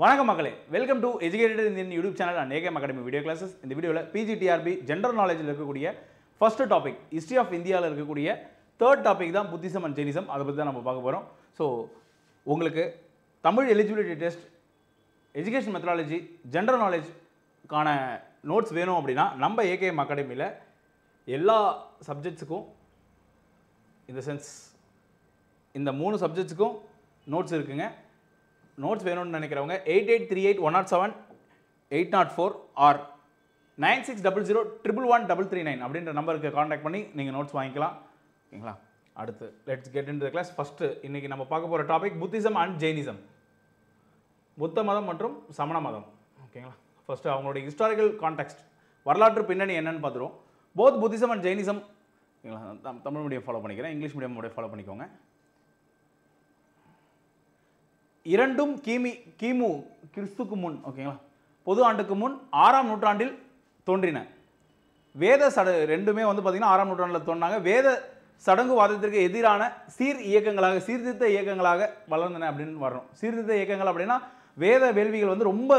வணக்கம் மக்களே, welcome to educated Indian YouTube channel and AKM academy video classes. இந்த வீடியோவில் பிஜிடிஆர்பி ஜென்ரல் நாலேஜில் இருக்கக்கூடிய ஃபர்ஸ்ட் டாபிக் ஹிஸ்ட்ரி ஆஃப் இந்தியாவில் இருக்கக்கூடிய தேர்ட் டாபிக் தான் புத்திசம் அண்ட் ஜெயினிசம். அதை பற்றி தான் நம்ம பார்க்க போகிறோம். ஸோ உங்களுக்கு Tamil eligibility test, education methodology, general நாலேஜ்க்கான நோட்ஸ் வேணும் அப்படின்னா நம்ம ஏகேஎம் அகாடமியில் எல்லா சப்ஜெக்ட்ஸுக்கும் இந்த சென்ஸ் இந்த 3 சப்ஜெக்ட்ஸுக்கும் நோட்ஸ் இருக்குங்க. நோட்ஸ் வேணும்னு நினைக்கிறவங்க 883807-804 ஆர் 9600111339 அப்படின்ற நம்பருக்கு காண்டாக்ட் பண்ணி நீங்கள் நோட்ஸ் வாங்கிக்கலாம். ஓகேங்களா? அடுத்து let's get into the class. First இன்றைக்கி நம்ம பார்க்க போகிற டாபிக் புத்திசம் அண்ட் ஜெயினிசம், புத்த மதம் மற்றும் சமண மதம். ஓகேங்களா? ஃபஸ்ட்டு அவங்களுடைய ஹிஸ்டாரிக்கல் கான்டெக்ஸ்ட், வரலாற்று பின்னணி என்னன்னு பார்த்துருவோம். Both Buddhism and Jainism. ஓகேங்களா? தமிழ் மீடியம் ஃபாலோ பண்ணிக்கிறேன், இங்கிலீஷ் மீடியம் ஃபாலோ பண்ணிக்கோங்க. இரண்டும் கிமு கிறிஸ்துக்கு முன், ஓகேங்களா, பொது ஆண்டுக்கு முன் 6ஆம் நூற்றாண்டில் தோன்றின. வேத ரெண்டுமே வந்து பார்த்திங்கன்னா 6ஆம் நூற்றாண்டில் தோன்றாங்க. வேத சடங்குவாதத்திற்கு எதிரான சீர்திருத்த இயக்கங்களாக வளர்ந்தன அப்படின்னு வரணும். சீர்திருத்த இயக்கங்கள் அப்படின்னா வேத வேள்விகள் வந்து ரொம்ப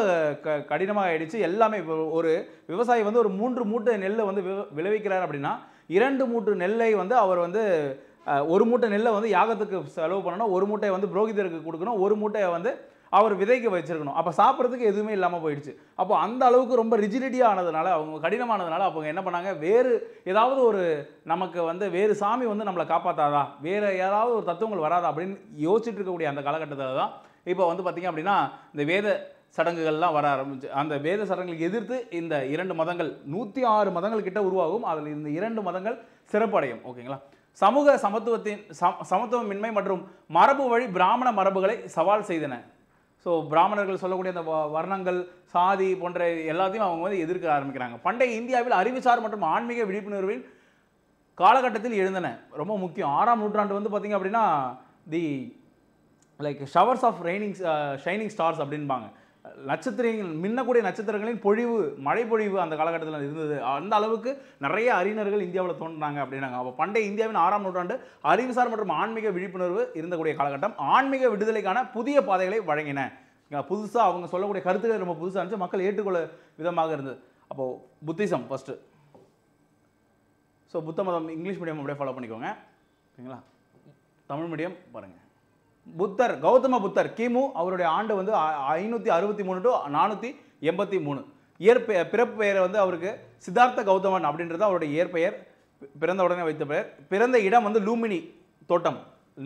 கடினமாக ஆயிடுச்சு. எல்லாமே இப்போ ஒரு விவசாயி வந்து ஒரு 3 மூட்டை நெல்லை வந்து விளைவிக்கிறார் அப்படின்னா 2 மூட்டை நெல்லை வந்து அவர் வந்து ஒரு மூட்டை நெல்லை வந்து யாகத்துக்கு செலவு பண்ணணும், ஒரு மூட்டையை வந்து புரோகிதருக்கு கொடுக்கணும், ஒரு மூட்டையை வந்து அவர் விதைக்கு வச்சிருக்கணும். அப்போ சாப்பிட்றதுக்கு எதுவுமே இல்லாமல் போயிடுச்சு. அப்போ அந்த அளவுக்கு ரொம்ப ரிஜிடிட்டியாக ஆனதுனால, அவங்க கடினமானதுனால அவங்க என்ன பண்ணாங்க, வேறு ஏதாவது ஒரு நமக்கு வந்து வேறு சாமி வந்து நம்மளை காப்பாற்றாதா, வேறு ஏதாவது ஒரு தத்துவங்கள் வராதா அப்படின்னு யோசிச்சுட்டு இருக்கக்கூடிய அந்த காலகட்டத்தில் தான் இப்போ வந்து பார்த்திங்க அப்படின்னா இந்த வேத சடங்குகள்லாம் வர ஆரம்பிச்சு. அந்த வேத சடங்குகளுக்கு எதிர்த்து இந்த 2 மதங்கள் 106 மதங்கள் கிட்ட உருவாகும். அதில் இந்த 2 மதங்கள் சிறப்படையும். ஓகேங்களா? சமூக சமத்துவமின்மை மற்றும் மரபு வழி பிராமண மரபுகளை சவால் செய்தன. ஸோ பிராமணர்கள் சொல்லக்கூடிய அந்த வர்ணங்கள், சாதி போன்ற எல்லாத்தையும் அவங்க வந்து எதிர்க்க ஆரம்பிக்கிறாங்க. பண்டைய இந்தியாவில் அறிவுசார் மற்றும் ஆன்மீக விழிப்புணர்வின் காலகட்டத்தில் எழுந்தன. ரொம்ப முக்கியம். 6ஆம் நூற்றாண்டு வந்து பார்த்திங்க அப்படின்னா the like showers of shining stars அப்படின்பாங்க. நட்சத்திரங்கள், மின்னக்கூடிய நட்சத்திரங்களின் பொழிவு, மழை பொழிவு அந்த காலகட்டத்தில் இருந்தது. அந்த அளவுக்கு நிறைய அறிஞர்கள் இந்தியாவில் தோன்றினாங்க அப்படின்னாங்க. அப்போ பண்டைய இந்தியாவின் 6ஆம் நூற்றாண்டு அறிவுசார் மற்றும் ஆன்மீக விழிப்புணர்வு இருந்தக்கூடிய காலகட்டம். ஆன்மீக விடுதலைக்கான புதிய பாதைகளை வழங்கின. புதுசாக அவங்க சொல்லக்கூடிய கருத்துக்கள் ரொம்ப புதுசாக இருந்துச்சு, மக்கள் ஏற்றுக்கொள்ள விதமாக இருந்தது. அப்போது புத்திசம் ஃபஸ்ட்டு. ஸோ புத்த மதம் இங்கிலீஷ் மீடியம் அப்படியே ஃபாலோ பண்ணிக்கோங்க. ஓகேங்களா? தமிழ் மீடியம் பாருங்கள். புத்தர், கௌதம புத்தர் கிமு அவருடைய ஆண்டு வந்து 563 to 483. பிறப்பு பெயரை வந்து அவருக்கு சித்தார்த்த கௌதமன் அப்படின்றது அவருடைய இயற்பெயர். பிறந்த உடனே வைத்த பெயர். பிறந்த இடம் வந்து லூமினி தோட்டம்,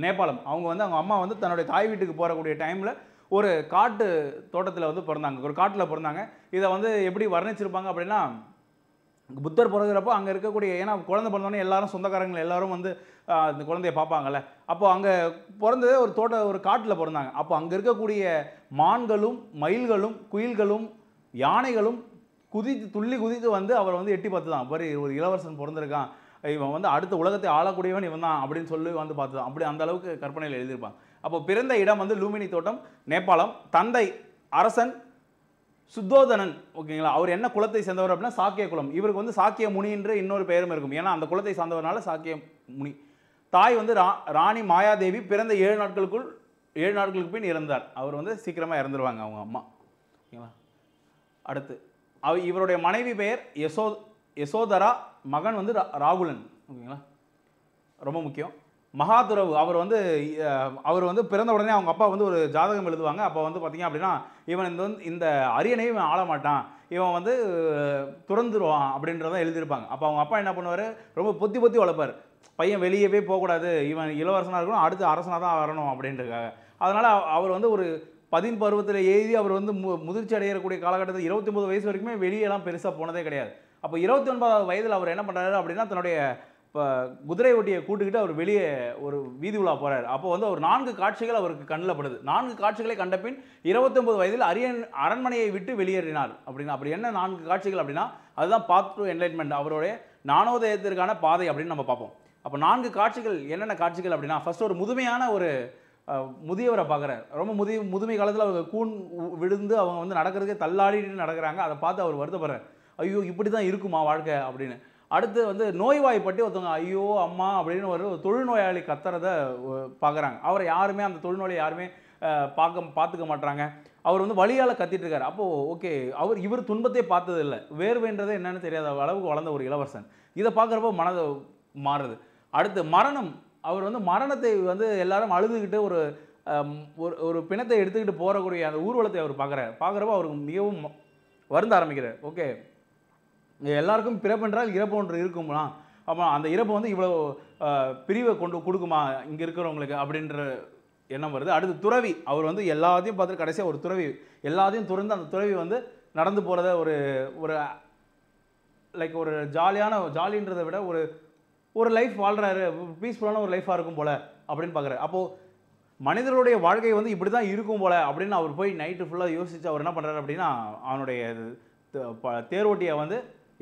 நேபாளம். அவங்க வந்து அவங்க அம்மா வந்து தன்னுடைய தாய் வீட்டுக்கு போகக்கூடிய டைமில் ஒரு காட்டு தோட்டத்தில் வந்து பிறந்தாங்க, ஒரு காட்டில் பிறந்தாங்க. இதை வந்து எப்படி வர்ணிச்சிருப்பாங்க அப்படின்னா, புத்தர் பிறகுறப்போ அங்கே இருக்கக்கூடிய, ஏன்னா குழந்தை பிறந்தோடனே எல்லாரும் சொந்தக்காரங்கள் எல்லாரும் வந்து அந்த குழந்தைய பார்ப்பாங்கல்ல, அப்போ அங்கே பிறந்ததே ஒரு காட்டில் பிறந்தாங்க. அப்போ அங்கே இருக்கக்கூடிய மான்களும் மயில்களும் குயில்களும் யானைகளும் துள்ளி குதித்து வந்து அவர் வந்து எட்டி பார்த்து தான், பாரு ஒரு இளவரசன் பிறந்திருக்கான், இவன் வந்து அடுத்த உலகத்தை ஆளக்கூடியவன் இவன் தான் அப்படின்னு சொல்லி வந்து பார்த்து தான், அப்படி அந்த அளவுக்கு கற்பனையில் எழுதியிருப்பாங்க. அப்போ பிறந்த இடம் வந்து லூமினி தோட்டம், நேபாளம். தந்தை அரசன் சுத்தோதனன். ஓகேங்களா? அவர் என்ன குலத்தை சேர்ந்தவர் அப்படின்னா சாக்கிய குலம். இவருக்கு வந்து சாக்கிய முனி என்று இன்னொரு பெயரும் இருக்கும், ஏன்னா அந்த குலத்தை சார்ந்தவரால சாக்கிய முனி. தாய் வந்து ராணி மாயாதேவி. பிறந்த 7 நாட்களுக்கு பின் இறந்தார். அவர் வந்து சீக்கிரமாக இறந்துருவாங்க அவங்க அம்மா. ஓகேங்களா? அடுத்து இவருடைய மனைவி பெயர் யசோதரா, மகன் வந்து ராகுலன். ஓகேங்களா? ரொம்ப முக்கியம். மகாதுரவு அவர் வந்து பிறந்த உடனே அவங்க அப்பா வந்து ஒரு ஜாதகம் எழுதுவாங்க. அப்போ வந்து பார்த்திங்க அப்படின்னா இவன் இந்த அரியணையும் இவன் ஆள மாட்டான், இவன் வந்து துறந்துருவான் அப்படின்றத எழுதியிருப்பாங்க. அப்போ அவங்க அப்பா என்ன பண்ணுவார், ரொம்ப பொத்தி வளர்ப்பார். பையன் வெளியவே போகக்கூடாது, இவன் இளவரசனாக இருக்கணும், அடுத்து அரசனாக தான் வரணும் அப்படின்றதுக்காக. அதனால் அவர் வந்து ஒரு 10 பருவத்தில் எழுதி அவர் வந்து முதிர்ச்சி அடையக்கூடிய காலகட்டத்தில் 29 வயசு வரைக்குமே வெளியெல்லாம் பெருசாக போனதே கிடையாது. அப்போ 29வது வயதில் அவர் என்ன பண்ணுறாரு அப்படின்னா தன்னுடைய இப்போ குதிரை ஓட்டியை கூட்டுக்கிட்டு அவர் வெளியே ஒரு வீதி உலா போகிறார். அப்போ வந்து அவர் 4 காட்சிகள் அவருக்கு கண்ணில் படுது. 4 காட்சிகளை கண்ட பின் 29 வயதில் அரண்மனையை விட்டு வெளியேறினார். அப்படி என்ன 4 காட்சிகள் அப்படின்னா அதுதான் பாத் டு என்லைட்மெண்ட், அவருடைய ஞானோதயத்திற்கான பாதை அப்படின்னு நம்ம பார்ப்போம். அப்போ 4 காட்சிகள் என்னென்ன காட்சிகள் அப்படின்னா, ஃபர்ஸ்ட் ஒரு முதுமையான ஒரு முதியவரை பார்க்குறார். ரொம்ப முதுமை காலத்தில் அவங்க கூன் விழுந்து அவங்க வந்து நடக்கிறதுக்கே தள்ளாடிட்டு நடக்கிறாங்க. அதை பார்த்து அவர் வருத்தப்படுறார், ஐயோ இப்படி தான் இருக்குமா வாழ்க்கை அப்படின்னு. அடுத்து வந்து நோய்வாய்ப்பட்டு ஒருத்தவங்க ஐயோ அம்மா அப்படின்னு ஒரு தொழுநோயாளி கத்துறதை பார்க்குறாங்க. அவரை யாருமே அந்த தொழுநோயை யாருமே பார்த்துக்க மாட்டாங்க. அவர் வந்து வலியால் கத்திட்டு இருக்காரு. அப்போது ஓகே, இவர் துன்பத்தை பார்த்தது இல்லை, வேர்வைன்றது என்னன்னு தெரியாத அளவுக்கு வளர்ந்த ஒரு இளவரசன். இதை பார்க்குறப்போ மனது மாறுது. அடுத்து மரணம். அவர் வந்து மரணத்தை வந்து எல்லாரும் அழுதுகிட்டு ஒரு ஒரு பிணத்தை எடுத்துக்கிட்டு போகக்கூடிய அந்த ஊர்வலத்தை அவர் பார்க்குறப்போ அவருக்கு மிகவும் வருந்த ஆரம்பிக்கிறார். ஓகே, எல்லாருக்கும் பிறப்பென்றால் இறப்பு ஒன்று இருக்குமா, அப்போ அந்த இறப்பு வந்து இவ்வளோ பிரிவை கொடுக்குமா இங்கே இருக்கிறவங்களுக்கு அப்படின்ற எண்ணம் வருது. அடுத்து துறவி. அவர் வந்து எல்லாத்தையும் பார்த்துட்டு கடைசியாக ஒரு துறவி எல்லாத்தையும் துறந்து அந்த துறவி வந்து நடந்து போகிறத ஒரு ஒரு லைக் ஒரு ஜாலின்றதை விட ஒரு லைஃப் வாழ்கிறாரு, பீஸ்ஃபுல்லான ஒரு லைஃபாக இருக்கும் போல் அப்படின்னு பார்க்குறாரு. அப்போது மனிதர்களுடைய வாழ்க்கை வந்து இப்படி தான் இருக்கும் போல் அப்படின்னு அவர் போய் நைட்டு ஃபுல்லாக யோசித்து அவர் என்ன பண்ணுறாரு அப்படின்னா, அவனுடைய தேரோட்டியை வந்து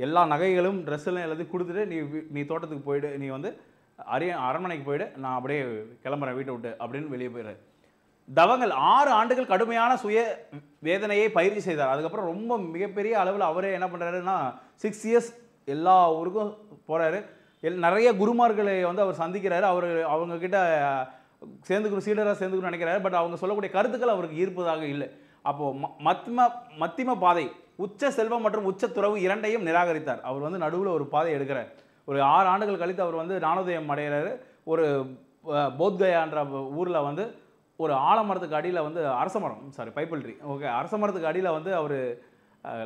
எல்லா நகைகளும் ட்ரெஸ்ஸெல்லாம் எல்லாத்தையும் கொடுத்துட்டு நீ தோட்டத்துக்கு போயிடு, நீ வந்து அரண்மனைக்கு போயிடு, நான் அப்படியே கிளம்புறேன் வீட்டை விட்டு அப்படின்னு வெளியே போயிடுறாரு. தவங்கள் 6 ஆண்டுகள் கடுமையான சுய வேதனையை பயிற்சி செய்தார். அதுக்கப்புறம் ரொம்ப மிகப்பெரிய அளவில் அவரே என்ன பண்ணுறாருன்னா 6 இயர்ஸ் எல்லா ஊருக்கும் போகிறாரு. நிறைய குருமார்களை வந்து அவர் சந்திக்கிறாரு. அவங்கக்கிட்ட சீடராக சேர்ந்துக்கணும்னு நினைக்கிறாரு. பட் அவங்க சொல்லக்கூடிய கருத்துக்கள் அவருக்கு ஈர்ப்பதாக இல்லை. அப்போது மத்திம பாதை, உச்ச செல்வம் மற்றும் உச்ச துறவு இரண்டையும் நிராகரித்தார். அவர் வந்து நடுவில் ஒரு பாதை எடுக்கிறார். ஒரு 6 ஆண்டுகள் கழித்து அவர் வந்து ஞானோதயம் அடைகிறாரு. ஒரு போத்கயான்ற ஊரில் வந்து ஒரு ஆலமரத்துக்கு அடியில் வந்து பைப்பிள் ட்ரீ, ஓகே, அரச மரத்துக்கு அடியில் வந்து அவர்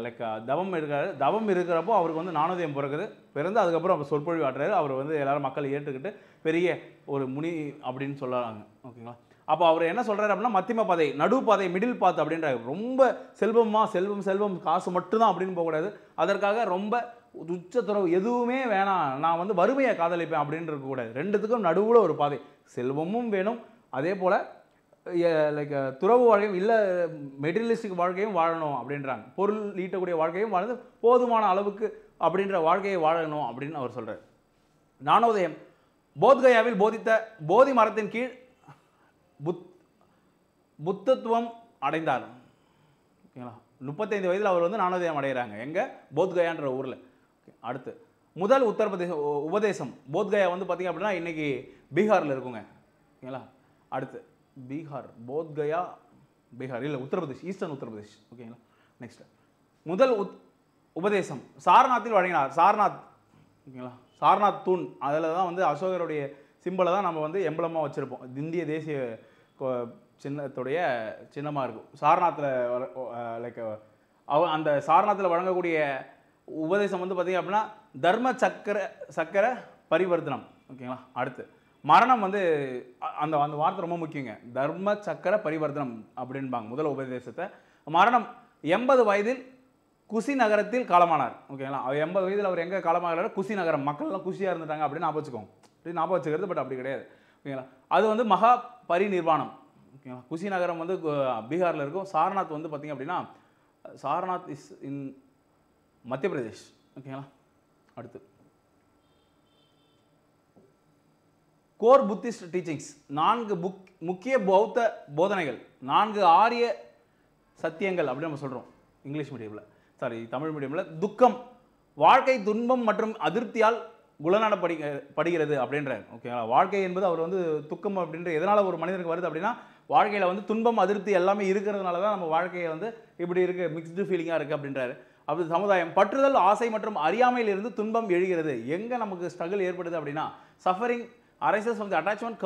லைக் தவம் இருக்காரு. தவம் இருக்கிறப்போ அவருக்கு வந்து ஞானோதயம் பிறந்து அதுக்கப்புறம் அவர் சொற்பொழிவு ஆட்டுறாரு. அவர் வந்து எல்லாரும் மக்கள் ஏற்றுக்கிட்டு பெரிய ஒரு முனி அப்படின்னு சொல்கிறாங்க. ஓகேங்களா. அப்போ அவர் என்ன சொல்கிறாரு அப்படின்னா, மத்திம பாதை, நடுப்பாதை, மிடில் பாத் அப்படின்றாரு. ரொம்ப செல்வம் காசு மட்டும்தான் அப்படின்னு போகக்கூடாது. அதற்காக ரொம்ப உச்சத்துறவு எதுவுமே வேணாம், நான் வந்து வறுமையை காதலிப்பேன் அப்படின்னு இருக்கக்கூடாது. ரெண்டுத்துக்கும் நடுவில் ஒரு பாதை, செல்வமும் வேணும், அதே போல் லைக் துறவு வாழ்க்கையும் இல்லை, மெட்டீரியலிஸ்டிக் வாழ்க்கையும் வாழணும் அப்படின்றாங்க. பொருள் ஈட்டக்கூடிய வாழ்க்கையும் வாழ்ந்து போதுமான அளவுக்கு அப்படின்ற வாழ்க்கையை வாழணும் அப்படின்னு அவர் சொல்கிறார். ஞானோதயம். போத்கயாவில் போதித்த போதி மரத்தின் கீழ் புத்தத்துவம் அடைந்தார். ஓகேங்களா. 35 வயதில் அவர் வந்து ஞானோதயம் அடைகிறாங்க. எங்கே? போத்கயான்ற ஊரில். அடுத்து முதல் உத்தரப்பிரதேச உபதேசம். போத்கயா வந்து பார்த்திங்க அப்படின்னா இன்றைக்கி பீகாரில் இருக்குங்க. ஓகேங்களா. அடுத்து போத்கயா பீகார் இல்லை, உத்தரப்பிரதேஷ், ஈஸ்டர்ன் உத்தரப்பிரதேஷ். ஓகேங்களா. நெக்ஸ்ட் முதல் உபதேசம் சாரநாத்தில் வழங்கினார். சாரநாத், ஓகேங்களா, சாரநாத் தூண், அதில் தான் வந்து அசோகருடைய சிம்பிளை தான் நம்ம வந்து எம்பளமாக வச்சுருப்போம். இந்திய தேசிய சின்னத்துடைய சின்னமாக இருக்கும். சாரநாத்தில் லைக் அந்த சாரநாத்தில் வழங்கக்கூடிய உபதேசம் வந்து பார்த்திங்க அப்படின்னா தர்ம சக்கர பரிவர்த்தனம். ஓகேங்களா. அடுத்து மரணம் வந்து அந்த வார்த்தை ரொம்ப முக்கியங்க. தர்ம சக்கர பரிவர்த்தனம் அப்படின்பாங்க முதல் உபதேசத்தை. மரணம் 80 வயதில் குசி நகரத்தில் காலமானார். ஓகேங்களா. 80 வயதில் அவர் எங்கே காலமாகிறார்? குசி நகரம். மக்கள்லாம் குசியாக இருந்துட்டாங்க அப்படின்னு ஞாபகம் வச்சுக்கோங்க. அப்படி ஞாபகம் வச்சுக்கிறது, பட் அப்படி கிடையாது. ஓகேங்களா. அது வந்து மகா பரிநிர்வாணம். ஓகேங்களா. குசி நகரம் வந்து பீகாரில் இருக்கும். சாரநாத் வந்து பார்த்திங்க அப்படின்னா சாரநாத் இஸ் இன் மத்திய பிரதேஷ். ஓகேங்களா. அடுத்து கோர் புத்திஸ்ட் டீச்சிங்ஸ். 4 முக்கிய பௌத்த போதனைகள், 4 ஆரிய சத்தியங்கள் அப்படின்னு நம்ம சொல்கிறோம் இங்கிலீஷ் மீடியமில், தமிழ் மீடியமில். துக்கம், வாழ்க்கை துன்பம் மற்றும் அதிருப்தியால் குணநடப்படுகிறது அப்படின்றார். ஓகேங்களா. வாழ்க்கை என்பது அவர் வந்து துக்கம் அப்படின்ற எதனால் ஒரு மனிதனுக்கு வருது அப்படின்னா, வாழ்க்கையில் வந்து துன்பம் அதிருப்தி எல்லாமே இருக்கிறதுனால தான் நம்ம வாழ்க்கையை வந்து இப்படி இருக்குது, மிக்ஸ்டு ஃபீலிங்காக இருக்குது அப்படின்றாரு. அப்படி சமுதாயம், பற்றுதல், ஆசை மற்றும் அறியாமையிலிருந்து துன்பம் எழுகிறது. எங்கே நமக்கு ஸ்ட்ரகிள் ஏற்படுது அப்படின்னா, suffering arises from the attachment,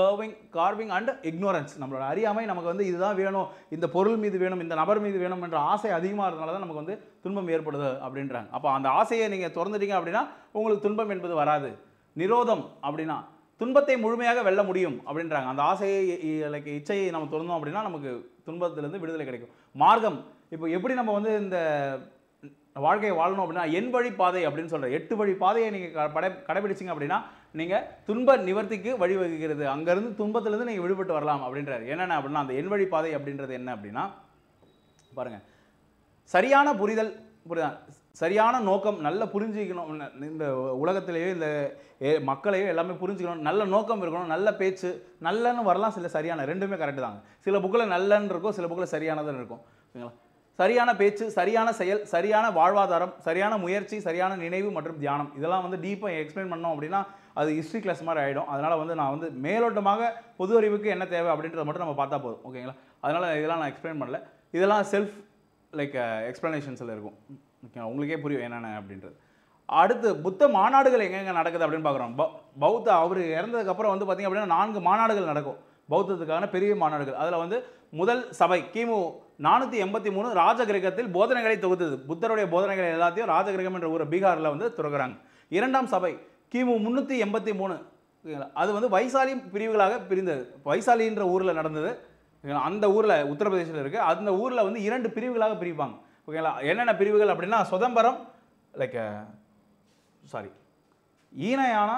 carving and ignorance. நம்மளோட அறியாமை நமக்கு வந்து இதுதான் வேணும், இந்த பொருள் மீது வேணும், இந்த நபர் மீது வேணும் என்ற ஆசை அதிகமாக இருந்தனால தான் நமக்கு வந்து துன்பம் ஏற்படுது அப்படின்றாங்க. அப்போ அந்த ஆசையை நீங்கள் திறந்துட்டீங்க அப்படின்னா உங்களுக்கு துன்பம் என்பது வராது. நிரோதம் அப்படின்னா துன்பத்தை முழுமையாக வெல்ல முடியும் அப்படின்றாங்க. அந்த ஆசையை லைக் இச்சையை நம்ம திறந்தோம் அப்படின்னா நமக்கு துன்பத்திலேருந்து விடுதலை கிடைக்கும். மார்க்கம், இப்போ எப்படி நம்ம வந்து இந்த வாழ்க்கையை வாழணும் அப்படின்னா, 8 வழி பாதை அப்படின்னு சொல்கிறேன். 8 வழி பாதையை நீங்கள் கடைபிடிச்சிங்க அப்படின்னா நீங்கள் துன்ப நிவர்த்திக்கு வழிவகுக்கிறது. அங்கேருந்து துன்பத்திலேருந்து நீங்கள் விடுபட்டு வரலாம் அப்படின்றாரு. என்னென்ன அப்படின்னா, அந்த 8 வழி பாதை அப்படின்றது என்ன அப்படின்னா பாருங்கள், சரியான புரிதல், சரியான நோக்கம், நல்ல புரிஞ்சுக்கணும். இந்த உலகத்திலேயோ இந்த மக்களையோ எல்லாமே புரிஞ்சுக்கணும். நல்ல நோக்கம் இருக்கணும், நல்ல பேச்சு, நல்லன்னு வரலாம், சில சரியான, ரெண்டுமே கரெக்டு தாங்க. சில புக்கில் நல்லன்னு இருக்கும், சில புக்கில் சரியானதுன்னு இருக்கும். ஓகேங்களா. சரியான பேச்சு, சரியான செயல், சரியான வாழ்வாதாரம், சரியான முயற்சி, சரியான நினைவு மற்றும் தியானம், இதெல்லாம் வந்து டீப்பாக எக்ஸ்பிளைன் பண்ணோம் அப்படின்னா அது ஹிஸ்ட்ரி கிளாஸ் மாதிரி ஆகிடும். அதனால் வந்து நான் வந்து மேலோட்டமாக பொது அறிவுக்கு என்ன தேவை அப்படின்றத மட்டும் நம்ம பார்த்தா போதும். ஓகேங்களா. அதனால் இதெல்லாம் நான் எக்ஸ்பிளைன் பண்ணல. இதெல்லாம் செல்ஃப் லைக் எக்ஸ்ப்ளனேஷன்ஸில் இருக்கும். ஓகே, உங்களுக்கே புரியும் என்னென்ன அப்படின்றது. அடுத்து புத்த மாநாடுகள் எங்கெங்கே நடக்குது அப்படின்னு பார்க்குறோம். பௌத்த அவர் இறந்ததுக்கப்புறம் வந்து பார்த்திங்க அப்படின்னா 4 மாநாடுகள் நடக்கும் பௌத்தத்துக்கான பெரிய மாநாடுகள். அதில் வந்து முதல் சபை கிமு 483 ராஜகிரகத்தில் போதனைகளை தொகுத்தது. புத்தருடைய போதனைகள் எல்லாத்தையும் ராஜகிரகம் என்ற ஊர் பீகாரில் வந்து துறக்குறாங்க. 2ஆம் சபை கிமு 383, அது வந்து வைசாலி பிரிவுகளாக பிரிந்தது. வைசாலின்ற ஊரில் நடந்தது. அந்த ஊரில் உத்தரப்பிரதேசத்தில் இருக்குது. அந்த ஊரில் வந்து 2 பிரிவுகளாக பிரிப்பாங்க. ஓகேங்களா, என்னென்ன பிரிவுகள் அப்படின்னா சுதம்பரம் லைக் ஈனயானா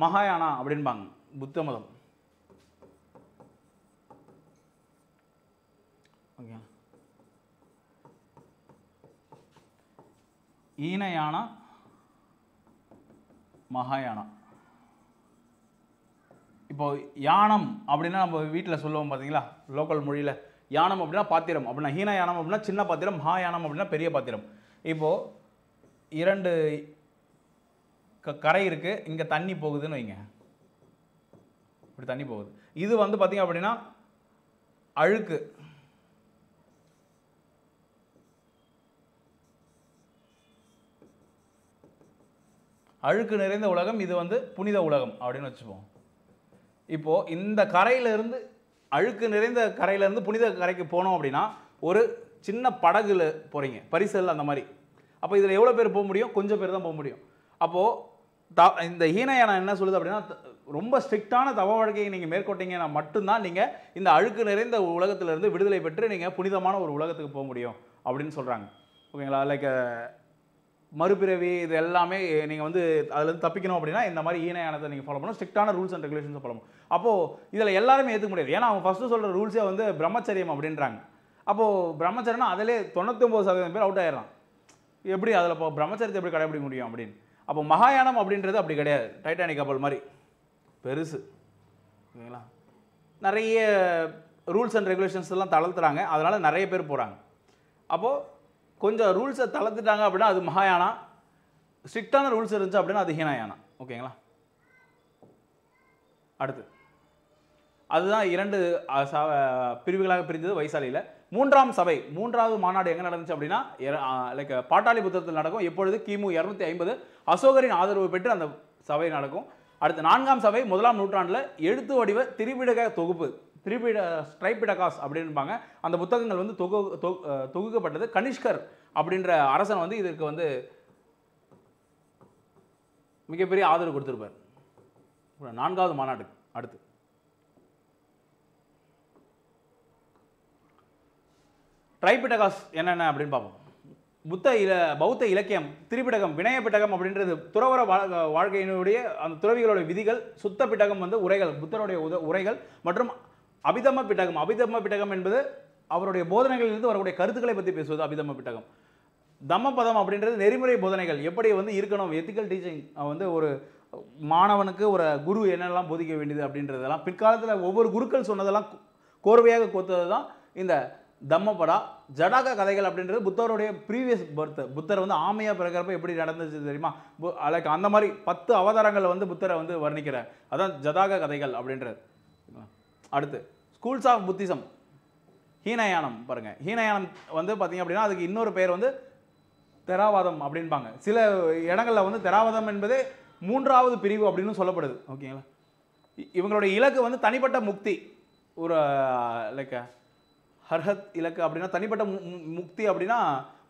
மகாயானா அப்படின்பாங்க புத்த மதம். ஓகே, ஈனயானா மகாயானா. இப்போ யானம் அப்படின்னா நம்ம வீட்டில் சொல்லுவோம் பார்த்தீங்களா, லோக்கல் மொழியில் யானம் அப்படின்னா பாத்திரம் அப்படின்னா, ஹீனயானம் அப்படின்னா சின்ன பாத்திரம், மகாயானம் அப்படின்னா பெரிய பாத்திரம். இப்போது 2 கரை இருக்குது, இங்கே தண்ணி போகுதுன்னு வைங்க, இப்படி தண்ணி போகுது. இது வந்து பார்த்தீங்க அப்படின்னா அழுக்கு, அழுக்கு நிறைந்த உலகம், இது வந்து புனித உலகம் அப்படின்னு வச்சுப்போம். இப்போது இந்த கரையிலேருந்து அழுக்கு நிறைந்த கரையிலேருந்து புனித கரைக்கு போனோம் அப்படின்னா ஒரு சின்ன படகுல போகிறீங்க, பரிசல் அந்த மாதிரி. அப்போ இதில் எவ்வளோ பேர் போக முடியும்? கொஞ்சம் பேர் தான் போக முடியும். அப்போது இந்த ஹீனயானா என்ன சொல்லுது அப்படின்னா, ரொம்ப ஸ்ட்ரிக்டான தவ வாழ்க்கையை நீங்கள் மேற்கொண்டீங்கன்னா மட்டும்தான் நீங்கள் இந்த அழுக்கு நிறைந்த உலகத்திலிருந்து விடுதலை பெற்று நீங்கள் புனிதமான ஒரு உலகத்துக்கு போக முடியும் அப்படின்னு சொல்கிறாங்க. ஓகேங்களா, லைக் மறுபிறவி இது எல்லாமே நீங்கள் வந்து அதுலேருந்து தப்பிக்கணும் அப்படின்னா இந்த மாதிரி ஈனயானத்தை நீங்கள் ஃபாலோ பண்ணணும், ஸ்ட்ரிக்டான ரூல்ஸ் அண்ட் ரெகுலேஷன்ஸை ஃபாலோ பண்ணணும். அப்போது இதில் எல்லாருமே ஏற்றுக்க முடியாது. ஏன்னா அவங்க ஃபஸ்ட்டு சொல்கிற ரூல்ஸே வந்து பிரம்மச்சரியம் அப்படின்றாங்க. அப்போது பிரம்மச்சரியம்னா அதிலே 99% பேர் அவுட் ஆயிடலாம். எப்படி அதில் இப்போ பிரம்மச்சரியத்தை எப்படி கடைபிடிக்க முடியும் அப்படின்னு. அப்போ மகாயானம் அப்படின்றது அப்படி கிடையாது, டைட்டானிக் கப்பல் மாதிரி பெருசு. ஓகேங்களா, நிறைய ரூல்ஸ் அண்ட் ரெகுலேஷன்ஸ் எல்லாம் தளர்த்துறாங்க, அதனால் நிறைய பேர் போகிறாங்க. அப்போது கொஞ்சம் ரூல்ஸை தளர்த்துட்டாங்க அப்படின்னா அது மகாயானா, ஸ்ட்ரிக்டான ரூல்ஸ் இருந்துச்சு அப்படின்னா அது ஹீனயானா. ஓகேங்களா, அடுத்து அதுதான் 2 பிரிவுகளாக பிரிந்தது வைசாலியில். 3ஆம் சபை 3வது மாநாடு எங்கே நடந்துச்சு அப்படின்னா லைக் பாட்டாளிபுத்திரத்தில் நடக்கும். எப்பொழுது கிமு 250 அசோகரின் ஆதரவு பெற்று அந்த சபை நடக்கும். அடுத்து 4ஆம் சபை 1ஆம் நூற்றாண்டில் எழுத்து வடிவ திரிபிடக தொகுப்பு, ஸ்ட்ரைபிடகாஸ் அப்படின்பாங்க. அந்த புத்தகங்கள் வந்து தொகுக்கப்பட்டது. கனிஷ்கர் அப்படின்ற அரசன் வந்து இதற்கு வந்து மிகப்பெரிய ஆதரவு கொடுத்திருப்பார். 4வது மாநாடு. அடுத்து ட்ரைபிடகாஸ் என்னென்ன அப்படின்னு பார்ப்போம். பௌத்த இலக்கியம், திரிபிடகம், வினய பிட்டகம் அப்படின்றது துறவர வாழ்க்கையினுடைய அந்த துறவிகளுடைய விதிகள். சுத்த பிட்டகம் வந்து உரைகள், புத்தருடைய உரைகள். மற்றும் அபிதம்ம பிட்டகம், அபிதம்ம பிட்டகம் என்பது அவருடைய போதனைகளிலிருந்து வரக்கூடிய கருத்துக்களை பற்றி பேசுவது அபிதம்ம பிட்டகம். தம்மபதம் அப்படின்றது நெறிமுறை போதனைகள், எப்படி வந்து இருக்கணும், எத்திக்கல் டீச்சிங், வந்து ஒரு மாணவனுக்கு ஒரு குரு என்னெல்லாம் போதிக்க வேண்டியது அப்படின்றதெல்லாம் பிற்காலத்தில் ஒவ்வொரு குருக்கள் சொன்னதெல்லாம் கோர்வையாக கோத்தது தான் இந்த தம்மபடா. ஜடாக கதைகள் அப்படின்றது புத்தருடைய ப்ரீவியஸ் பர்த், புத்தர் வந்து ஆமையாக பிறக்கிறப்ப எப்படி நடந்துச்சு தெரியுமா, லைக் அந்த மாதிரி 10 அவதாரங்கள் வந்து புத்தரை வந்து வர்ணிக்கிறார், அதான் ஜதாக கதைகள் அப்படின்றது. அடுத்து ஸ்கூல்ஸ் ஆஃப் புத்திசம், ஹீனயானம் பாருங்கள். ஹீனயானம் வந்து பார்த்தீங்க அப்படின்னா அதுக்கு இன்னொரு பெயர் வந்து தெராவாதம் அப்படின்பாங்க. சில இடங்களில் வந்து தெராவாதம் என்பதே 3வது பிரிவு அப்படின்னு சொல்லப்படுது. ஓகேங்களா, இவங்களுடைய இலக்கு வந்து தனிப்பட்ட முக்தி, ஒரு லைக் ஹர்ஹத் இலக்கு அப்படின்னா தனிப்பட்ட முக்தி அப்படின்னா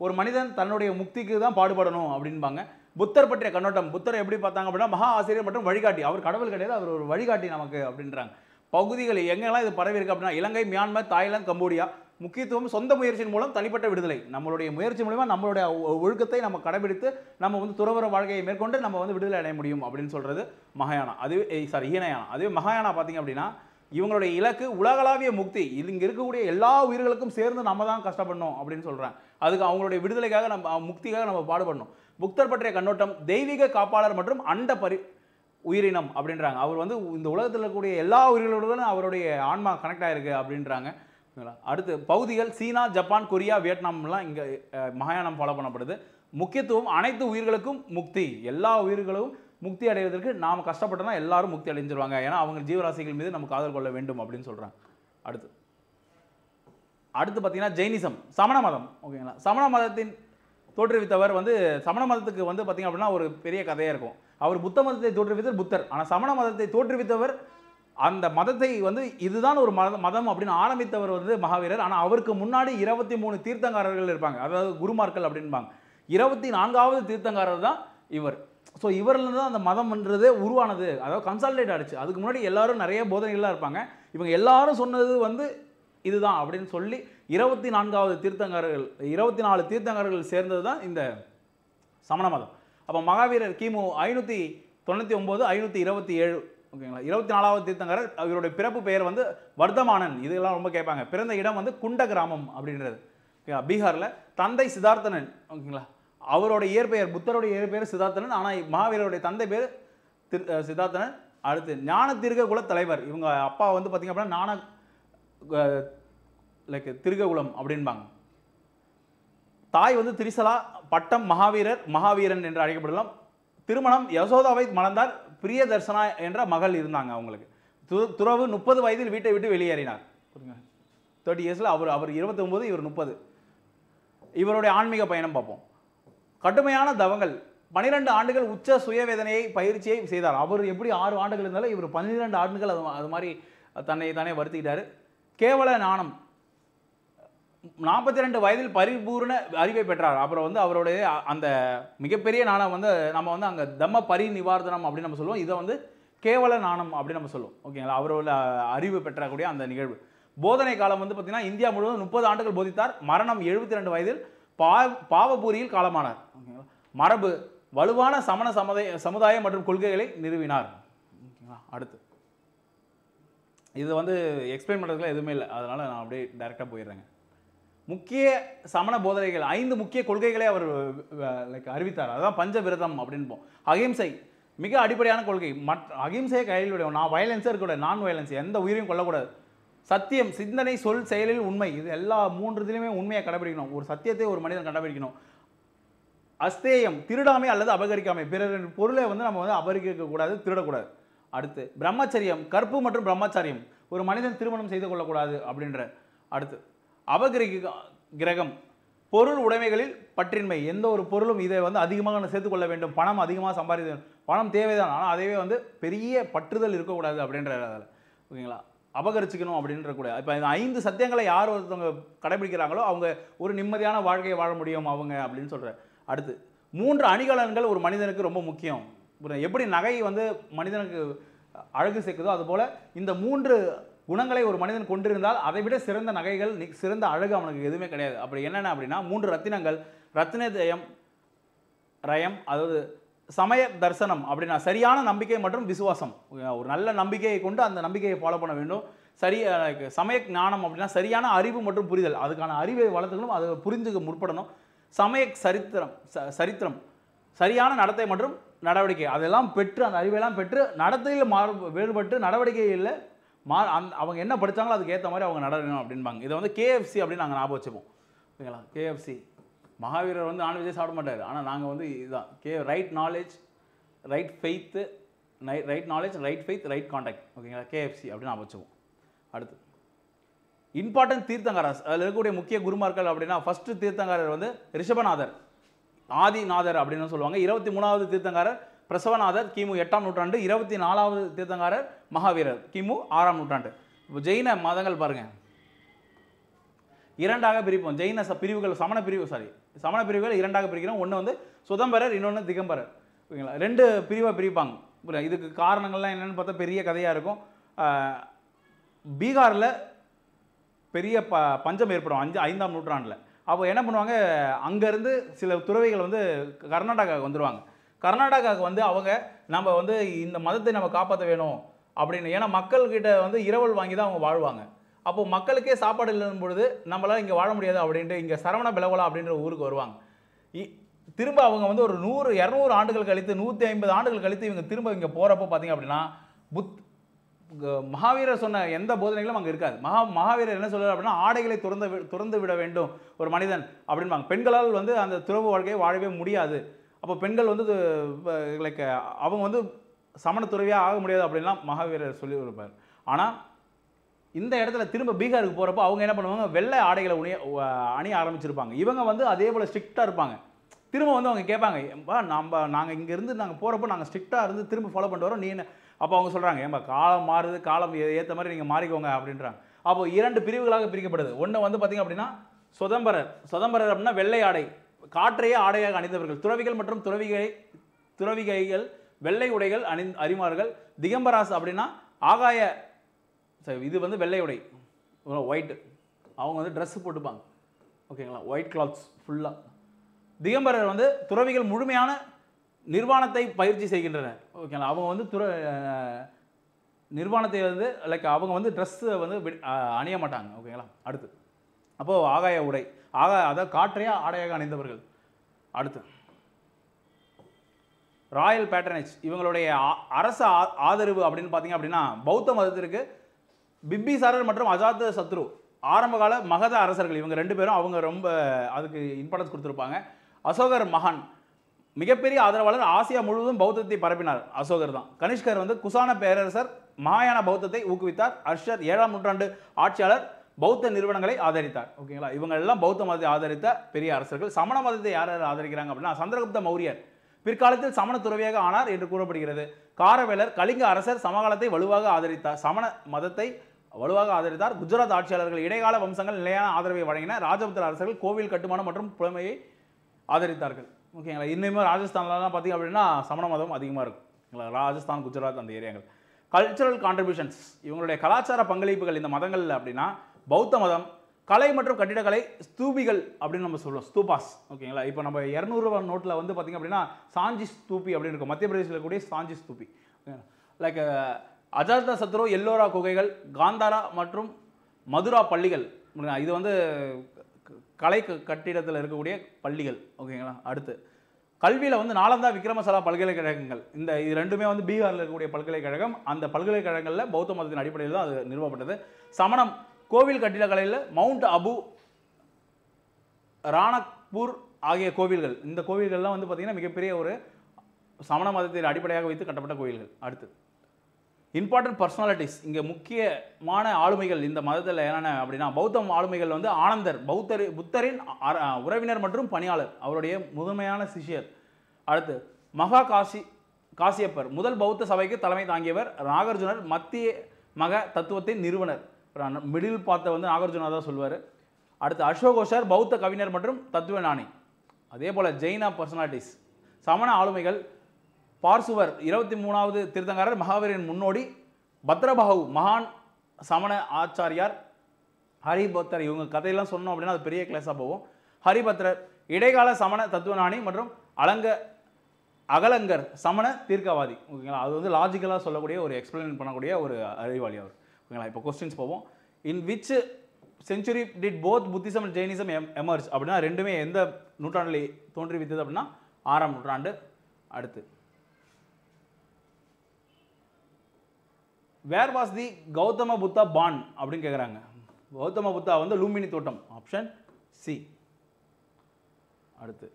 ஒரு மனிதன் தன்னுடைய முக்திக்கு தான் பாடுபடணும் அப்படின்பாங்க. புத்தர் பற்றிய கண்ணோட்டம், புத்தரை எப்படி பார்த்தாங்க அப்படின்னா மகா ஆசிரியர் மற்றும் வழிகாட்டி. அவர் கடவுள் கிடையாது, அவர் ஒரு வழிகாட்டி நமக்கு அப்படின்றாங்க. பகுதிகள் எங்கெல்லாம் இது பரவி இருக்கு அப்படின்னா இலங்கை, மியான்மர், தாய்லாந்து, கம்போடியா. முக்கியத்துவம் சொந்த முயற்சியின் மூலம் தனிப்பட்ட விடுதலை, நம்மளுடைய முயற்சி மூலமா நம்மளுடைய ஒழுக்கத்தை நம்ம கடைபிடித்து நம்ம வந்து துறவர வாழ்க்கையை மேற்கொண்டு நம்ம வந்து விடுதலை அடைய முடியும் அப்படின்னு சொல்றது மகாயானா. அதுவே ஹீனயானா. அதுவே மகாயானா பார்த்தீங்க அப்படின்னா இவங்களுடைய இலக்கு உலகளாவிய முக்தி, இங்கே இருக்கக்கூடிய எல்லா உயிர்களுக்கும் சேர்ந்து நம்ம தான் கஷ்டப்படணும் அப்படின்னு சொல்கிறாங்க. அதுக்கு அவங்களுடைய விடுதலைக்காக நம்ம முக்திக்காக நம்ம பாடுபடணும். புத்தர் பற்றிய கண்ணோட்டம் தெய்வீக காப்பாளர் மற்றும் அண்ட உயிரினம் அப்படின்றாங்க. அவர் வந்து இந்த உலகத்தில் இருக்கக்கூடிய எல்லா உயிர்களோடும் அவருடைய ஆன்மா கனெக்ட் ஆகிருக்கு அப்படின்றாங்க. அடுத்து பகுதிகள் சீனா, ஜப்பான், கொரியா, வியட்நாம்லாம் இங்கே மகாயானம் ஃபாலோ பண்ணப்படுது. முக்கியத்துவம் அனைத்து உயிர்களுக்கும் முக்தி, எல்லா உயிர்களும் முக்தி அடைவதற்கு நாம் கஷ்டப்பட்டோம்னா எல்லாரும் முக்தி அடைஞ்சிருவாங்க, ஏன்னா அவங்க ஜீவராசிகள் மீது நம்ம காதல் கொள்ள வேண்டும் அப்படின்னு சொல்கிறாங்க. அடுத்து அடுத்து பார்த்தீங்கன்னா ஜெயினிசம், சமண மதம். ஓகேங்களா, சமண மதத்தின் தோற்றுவித்தவர் வந்து சமண மதத்துக்கு வந்து பார்த்தீங்க அப்படின்னா ஒரு பெரிய கதையாக இருக்கும். அவர் புத்த மதத்தை தோற்றுவித்தவர் புத்தர். ஆனால் சமண மதத்தை தோற்றுவித்தவர், அந்த மதத்தை வந்து இதுதான் ஒரு மதம் அப்படின்னு ஆரம்பித்தவர் வந்து மகாவீரர். ஆனால் அவருக்கு முன்னாடி 23 தீர்த்தங்காரர்கள் இருப்பாங்க, அதாவது குருமார்கள் அப்படின்பாங்க. 24வது தீர்த்தங்காரர் தான் இவர். ஸோ இவர்லேருந்து தான் அந்த மதம்ன்றது உருவானது, அதாவது கன்சாலிடேட் ஆகிடுச்சு. அதுக்கு முன்னாடி எல்லாரும் நிறைய போதனைகள்லாம் இருப்பாங்க. இவங்க எல்லாரும் சொன்னது வந்து இதுதான் அப்படின்னு சொல்லி 24வது தீர்த்தங்காரர்கள், 24 தீர்த்தங்காரர்கள் சேர்ந்தது தான் இந்த சமண மதம். அப்போ மகாவீரர் கிமு 599 527. ஓகேங்களா, 24வது தீர்த்தங்காரர். இவருடைய பிறப்பு பெயர் வந்து வர்தமானன். இதெல்லாம் ரொம்ப கேட்பாங்க. பிறந்த இடம் வந்து குண்ட கிராமம் அப்படின்றது, பீகாரில். தந்தை சித்தார்த்தனன். ஓகேங்களா, அவரோட இயற்பெயர், புத்தருடைய இயற்பெயர் சித்தார்த்தனன். ஆனால் மகாவீரருடைய தந்தை பேர் சித்தார்த்தனன். அடுத்து ஞான தீர்க்க குல தலைவர். இவங்க அப்பா வந்து பார்த்தீங்க அப்படின்னா ஞான லைக் திருககுலம் அப்படின்பாங்க. தாய் வந்து திரிசலா. பட்டம் மகாவீரன் என்று அழைக்கப்படலாம். திருமணம் யசோதாவை மணந்தார். பிரியதர்சனா என்ற மகள் இருந்தாங்க அவங்களுக்கு. துறவு 30 வயதில் வீட்டை விட்டு வெளியேறினார். 30 இயர்ஸில் அவர் 29, இவர் 30. இவருடைய ஆன்மீக பயணம் பார்ப்போம். கடுமையான தவங்கள், 12 ஆண்டுகள் உச்ச சுயவேதனையை பயிற்சியை செய்தார். அவர் எப்படி 6 ஆண்டுகள் இருந்தாலும் இவர் 12 ஆண்டுகள் அது மாதிரி தன்னை தானே வருத்திக்கிட்டாரு. கேவல ஞானம், 42 வயதில் பரிபூர்ண அறிவை பெற்றார். அப்புறம் வந்து அவருடைய அந்த மிகப்பெரிய ஞானம் வந்து நம்ம வந்து அங்கே தம்ம பரிநிவாரணம் அப்படின்னு நம்ம சொல்லுவோம். இதை வந்து கேவல ஞானம் அப்படின்னு நம்ம சொல்லுவோம். ஓகேங்களா, அவரோட அறிவு பெற்றக்கூடிய அந்த நிகழ்வு. போதனை காலம் வந்து பார்த்தீங்கன்னா இந்தியா முழுவதும் 30 ஆண்டுகள் போதித்தார். மரணம் 72 வயதில் பாவபூரியில் காலமானார். ஓகேங்களா, மரபு, வலுவான சமண சமுதாயம் மற்றும் கொள்கைகளை நிறுவினார். ஓகேங்களா, அடுத்து இது வந்து எக்ஸ்பிளைன் பண்ணுறதுக்குலாம் எதுவுமே இல்லை, அதனால் நான் அப்படியே டைரெக்டாக போயிடுறேங்க. முக்கிய சமண போதனைகள், 5 முக்கிய கொள்கைகளை அவர் லைக் அறிவித்தார். அதுதான் பஞ்ச விரதம் அப்படின்போம். அகிம்சை மிக அடிப்படையான கொள்கை. அகிம்சையை கையில் விட, நான் வயலன்ஸே இருக்கக்கூடாது, நான் வயலன்ஸ், எந்த உயிரையும் கொல்லக்கூடாது. சத்தியம், சிந்தனை, சொல், செயலில் உண்மை. இது எல்லா 3 இதுலையுமே உண்மையை கடைபிடிக்கணும். ஒரு சத்தியத்தை ஒரு மனிதன் கடைபிடிக்கணும். அஸ்தேயம், திருடாமை அல்லது அபகரிக்காமை. பிறரின் பொருளை வந்து நம்ம வந்து அபகரிக்கக்கூடாது, திருடக்கூடாது. அடுத்து பிரம்மச்சரியம், கற்பு மற்றும் பிரம்மச்சரியம். ஒரு மனிதன் திருமணம் செய்து கொள்ளக்கூடாது அப்படின்ற. அடுத்து கிரகம், பொருள் உடைமைகளில் பற்றின்மை. எந்த ஒரு பொருளும் இதை வந்து அதிகமாக சேர்த்துக்கொள்ள வேண்டும், பணம் அதிகமாக சம்பாதிக்க, பணம் தேவைதான், ஆனால் அதுவே வந்து பெரிய பற்றுதல் இருக்கக்கூடாது அப்படின்ற. ஓகேங்களா, அபகரிச்சுக்கணும் அப்படின்ற கூட. இப்போ இந்த 5 சத்தியங்களை யார் ஒருத்தவங்க கடைபிடிக்கிறாங்களோ அவங்க ஒரு நிம்மதியான வாழ்க்கையை வாழ முடியும் அவங்க அப்படின்னு சொல்கிற. அடுத்து 3 அணிகலன்கள் ஒரு மனிதனுக்கு ரொம்ப முக்கியம். எப்படி நகை வந்து மனிதனுக்கு அழகு சேர்க்குதோ அதுபோல் இந்த 3 குணங்களை ஒரு மனிதன் கொண்டிருந்தால் அதை விட சிறந்த நகைகள், சிறந்த அழகு அவனுக்கு எதுவுமே கிடையாது. அப்படி என்னென்ன அப்படின்னா 3 ரத்தினங்கள், ரத்னதயம் ரயம், அதாவது சமய தர்சனம் அப்படின்னா சரியான நம்பிக்கை மற்றும் விசுவாசம். ஒரு நல்ல நம்பிக்கையை கொண்டு அந்த நம்பிக்கையை ஃபாலோ பண்ண வேண்டும். சமய ஞானம் அப்படின்னா சரியான அறிவு மற்றும் புரிதல், அதுக்கான அறிவை வளர்த்துக்கணும், அதை புரிஞ்சுக்க முற்படணும். சமய சரித்திரம் சரியான நடத்தை மற்றும் நடவடிக்கை, அதெல்லாம் பெற்று அந்த அறிவையெல்லாம் பெற்று நடத்தையில் வேறுபட்டு நடவடிக்கையில் அவங்க என்ன படித்தாங்களோ அதுக்கு ஏற்ற மாதிரி அவங்க நடக்கணும் அப்படின்பாங்க. இதை வந்து கேஎஃப்சி அப்படின்னு நாங்கள் ஞாபகம் வச்சுப்போம். ஓகேங்களா, கேஎஃப்சி. மகாவீரர் வந்து நான்வெஜ்ஜே சாப்பிட மாட்டார், ஆனால் நாங்கள் வந்து இதுதான் right knowledge, right faith, right faith, right contact. ஓகேங்களா, கேஎஃப்சி அப்படின்னு ஞாபகம் வச்சுப்போம். அடுத்து இம்பார்ட்டன்ட் தீர்த்தங்காரர்ஸ், அதில் இருக்கக்கூடிய முக்கிய குருமார்கள் அப்படின்னா ஃபஸ்ட்டு தீர்த்தங்காரர் வந்து ரிஷபநாதர், ஆதிநாதர் அப்படின்னு சொல்லுவாங்க. 23வது தீர்த்தங்காரர் பிரசவநாதர், கிமு 8ஆம் நூற்றாண்டு. 24வது தீர்த்தங்காரர் மகாவீரர், கிமு 6ஆம் நூற்றாண்டு. இப்போ ஜெயின மதங்கள் பாருங்கள், 2ஆக பிரிப்போம். ஜெயின பிரிவுகள், சமண பிரிவுகள் 2ஆக பிரிக்கிறோம். ஒன்று வந்து சுதம்பரர், இன்னொன்று திகம்பரர். ஓகேங்களா, 2 பிரிவாக பிரிப்பாங்க. இதுக்கு காரணங்கள்லாம் என்னென்னு பார்த்தா பெரிய கதையாக இருக்கும். பீகாரில் பெரிய பஞ்சம் ஏற்படும் 5ஆம் நூற்றாண்டில். அப்போ என்ன பண்ணுவாங்க, அங்கேருந்து சில துறவிகள் வந்து கர்நாடகாவுக்கு வந்துடுவாங்க. கர்நாடகாவுக்கு வந்து அவங்க நம்ம வந்து இந்த மதத்தை நம்ம காப்பாற்ற வேணும் அப்படின்னு, ஏன்னா மக்கள்கிட்ட வந்து இரவல் வாங்கி தான் அவங்க வாழ்வாங்க. அப்போது மக்களுக்கே சாப்பாடு இல்லைன்னு பொழுது நம்மளால் இங்கே வாழ முடியாது அப்படின்ட்டு இங்கே சரவண பெலவலா அப்படின்ற ஊருக்கு வருவாங்க. திரும்ப அவங்க வந்து ஒரு 100-200 ஆண்டுகள் கழித்து, 150 ஆண்டுகள் கழித்து இவங்க திரும்ப இங்கே போகிறப்போ பார்த்தீங்க அப்படின்னா மகாவீரர் சொன்ன எந்த போதனைகளும் அங்கே இருக்காது. மகாவீரர் என்ன சொல்றாரு அப்படின்னா, ஆடைகளை துறந்து விட வேண்டும் ஒரு மனிதன் அப்படின்பாங்க. பெண்களால் வந்து அந்த துறவு வாழ்க்கையை வாழவே முடியாது. அப்போ பெண்கள் வந்து லைக் அவங்க வந்து சமண துறவியாக ஆக முடியாது அப்படின்லாம் மகாவீரர் சொல்லி இருப்பார். ஆனால் இந்த இடத்துல திரும்ப பீகாருக்கு போகிறப்போ அவங்க என்ன பண்ணுவாங்க, வெள்ளை ஆடைகளை அணிய ஆரம்பிச்சிருப்பாங்க. இவங்க வந்து அதே போல் ஸ்ட்ரிக்டாக இருப்பாங்க. திரும்ப வந்து அவங்க கேட்பாங்க, ஏம்பா நாங்கள் இங்கேருந்து நாங்கள் போகிறப்போ நாங்கள் ஸ்ட்ரிக்டாக இருந்து திரும்ப ஃபாலோ பண்ணிட்டு வரோம், நீ என்ன? அப்போ அவங்க சொல்கிறாங்க, ஏம்பா காலம் மாறுது, காலம் ஏற்ற மாதிரி நீங்கள் மாறிக்கோங்க அப்படின்றாங்க. அப்போ 2 பிரிவுகளாக பிரிக்கப்படுது. ஒன்று வந்து பார்த்திங்க அப்படின்னா சுதம்பரர். சுதம்பரர் அப்படின்னா வெள்ளை ஆடை, காற்றையே ஆடையாக அணிந்தவர்கள். துறவிகள் மற்றும் துறவிகைகள் வெள்ளை உடைகள் அறிமார்கள். திகம்பராஸ் அப்படின்னா ஆகாய, இது வந்து வெள்ளை உடை, ஒயிட்டு, அவங்க வந்து ட்ரெஸ்ஸு போட்டுப்பாங்க, ஓகேங்களா, ஒயிட் கிளாத்ஸ் ஃபுல்லாக. திகம்பரர் வந்து துறவிகள் முழுமையான நிர்வாணத்தை பயிற்சி செய்கின்றனர், ஓகேங்களா. அவங்க வந்து நிர்வாணத்தை வந்து லைக் அவங்க வந்து ட்ரெஸ்ஸை வந்து அணிய மாட்டாங்க, ஓகேங்களா. அடுத்து அப்போது ஆகாய உடை, அதாவது காற்றையா ஆடையாக அணிந்தவர்கள். அடுத்து ராயல் பேட்டர்னேஜ். இவங்களுடைய அரச ஆதரவு அப்படின்னு பார்த்தீங்க அப்படின்னா பௌத்த மதத்திற்கு பிம்பிசாரர் மற்றும் அஜாத சத்ரு ஆரம்பகால மகத அரசர்கள், இவங்க 2 பேரும் அவங்க ரொம்ப அதுக்கு இம்பார்ட்டன்ஸ் கொடுத்துருப்பாங்க. அசோகர் மகான் மிகப்பெரிய ஆதரவாளர், ஆசியா முழுவதும் பௌத்தத்தை பரப்பினார், அசோகர் தான். கனிஷ்கர் வந்து குசான பேரரசர் மகாயான பௌத்தத்தை ஊக்குவித்தார். அர்ஷர் 7ஆம் நூற்றாண்டு ஆட்சியாளர் பௌத்த நிறுவனங்களை ஆதரித்தார், ஓகேங்களா. இவங்க எல்லாம் பௌத்த மதத்தை ஆதரித்த பெரிய அரசர்கள். சமண மதத்தை யார் யார் ஆதரிக்கிறாங்க அப்படின்னா சந்திரகுப்த மௌரியர் பிற்காலத்தில் சமண துறவியாக ஆனார் என்று கூறப்படுகிறது. காரவேலர் கலிங்க அரசர் சமகாலத்தை வலுவாக ஆதரித்தார், சமண மதத்தை வலுவாக ஆதரித்தார். குஜராத் ஆட்சியாளர்கள் இடைக்கால வம்சங்கள் நிலையான ஆதரவை வழங்கின. ராஜபுத்திர அரசர்கள் கோவில் கட்டுமானம் மற்றும் புலமையை ஆதரித்தார்கள், ஓகேங்களா. இன்னுமே ராஜஸ்தான்லாம் பார்த்தீங்க அப்படின்னா சமண மதம் அதிகமாக இருக்கும், ராஜஸ்தான், குஜராத் அந்த ஏரியாக்கள். கல்ச்சுரல் கான்ட்ரிபியூஷன்ஸ், இவங்களுடைய கலாச்சார பங்களிப்புகள் இந்த மதங்கள் அப்படின்னா பௌத்த மதம் கலை மற்றும் கட்டிடக்கலை, ஸ்தூபிகள் அப்படின்னு நம்ம சொல்லுவோம், ஸ்தூபாஸ், ஓகேங்களா. இப்போ நம்ம 200 ரூபா நோட்டில் வந்து பார்த்திங்க அப்படின்னா சாஞ்சி ஸ்தூபி அப்படின்னு இருக்கும், மத்திய பிரதேசில் கூடிய சாஞ்சி ஸ்தூபி. லைக் அஜாத சத்ரு, எல்லோரா குகைகள், காந்தாரா மற்றும் மதுரா பள்ளிகள், இது வந்து கலை கட்டிடத்தில் இருக்கக்கூடிய பள்ளிகள், ஓகேங்களா. அடுத்து கல்வியில் வந்து நாலந்தா விக்ரமசலா பல்கலைக்கழகங்கள், இது 2மே வந்து பீகாரில் இருக்கக்கூடிய பல்கலைக்கழகம். அந்த பல்கலைக்கழகங்களில் பௌத்த மதத்தின் அடிப்படையில் தான் அது நிறுவப்பட்டது. சமணம் கோவில் கட்டிடக்கலையில் மவுண்ட் அபு, ராணக்பூர் ஆகிய கோவில்கள், இந்த கோவில்கள்லாம் வந்து பார்த்திங்கன்னா மிகப்பெரிய ஒரு சமண மதத்தை அடிப்படையாக வைத்து கட்டப்பட்ட கோவில்கள். அடுத்து இம்பார்ட்டன்ட் பர்சனாலிட்டிஸ், இங்கே முக்கியமான ஆளுமைகள் இந்த மதத்தில் என்னென்ன அப்படின்னா பௌத்த ஆளுமைகள் வந்து ஆனந்தர், புத்தரின் உறவினர் மற்றும் பணியாளர், அவருடைய முதன்மையான சிஷ்யர். அடுத்து மகா காசியப்பர் முதல் பௌத்த சபைக்கு தலைமை தாங்கியவர். நாகார்ஜுனர் மத்திய மக தத்துவத்தின் நிறுவனர், மிடில் பார்த்த வந்து நாகார்ஜுனா தான் சொல்லுவார். அடுத்து அசோகோஷர் பௌத்த கவிஞர் மற்றும் தத்துவ ஞானி. அதே போல் ஜெயினா பர்சனாலிட்டிஸ், சமண ஆளுமைகள் பார்சுவர் 23வது தீர்த்தங்காரர், மகாவீரின் முன்னோடி. பத்ரபாஹு மகான் சமண ஆச்சாரியார். ஹரிபத்தர், இவங்க கதையெல்லாம் சொன்னோம் அப்படின்னா அது பெரிய கிளாஸாக போகும். ஹரிபத்ரர் இடைக்கால சமண தத்துவஞானி மற்றும் அகலங்கர் சமண தீர்க்கவாதி, ஓகேங்களா. அது வந்து லாஜிக்கலாக சொல்லக்கூடிய ஒரு எக்ஸ்பிளைன் பண்ணக்கூடிய ஒரு அறிவாளி அவர், ஓகேங்களா. இப்போ கொஸ்டின்ஸ் போவோம். In which century did both Buddhism and Jainism emerge அப்படின்னா 2மே எந்த நூற்றாண்டில் தோன்றிவித்தது அப்படின்னா 6ஆம் நூற்றாண்டு. அடுத்து where was the Gautama Buddha born அப்படின்னு கேட்குறாங்க. கௌதம புத்தா வந்து லூம்பினி தோட்டம், ஆப்ஷன் சி. அடுத்து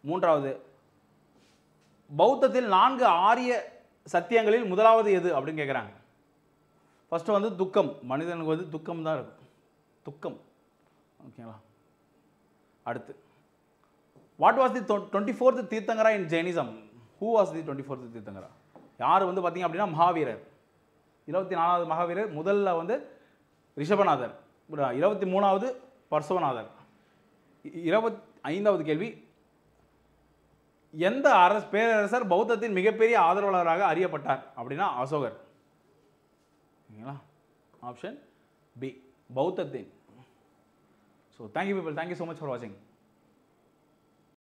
3வது பௌத்தத்தில் 4 ஆரிய சத்தியங்களில் முதலாவது எது அப்படின்னு கேட்குறாங்க. ஃபஸ்ட்டு வந்து துக்கம், மனிதனுக்கு வந்து துக்கம் தான் இருக்கும், துக்கம், ஓகேங்களா. அடுத்து what was the 24th Tirthankara in Jainism? Who was the 24th Tirthankara? யார் வந்து பார்த்தீங்க அப்படின்னா மகாவீரர். 24வது மகாவீரர், முதல்ல வந்து ரிஷபநாதர், 23வது பர்சவநாதர். 25வது கேள்வி, எந்த பேரரசர் பௌத்தத்தின் மிகப்பெரிய ஆதரவாளராக அறியப்பட்டார் அப்படின்னா அசோகர், ஓகேங்களா. ஆப்ஷன் பி, பௌத்தத்தின். So thank you people, thank you so much for வாட்சிங்.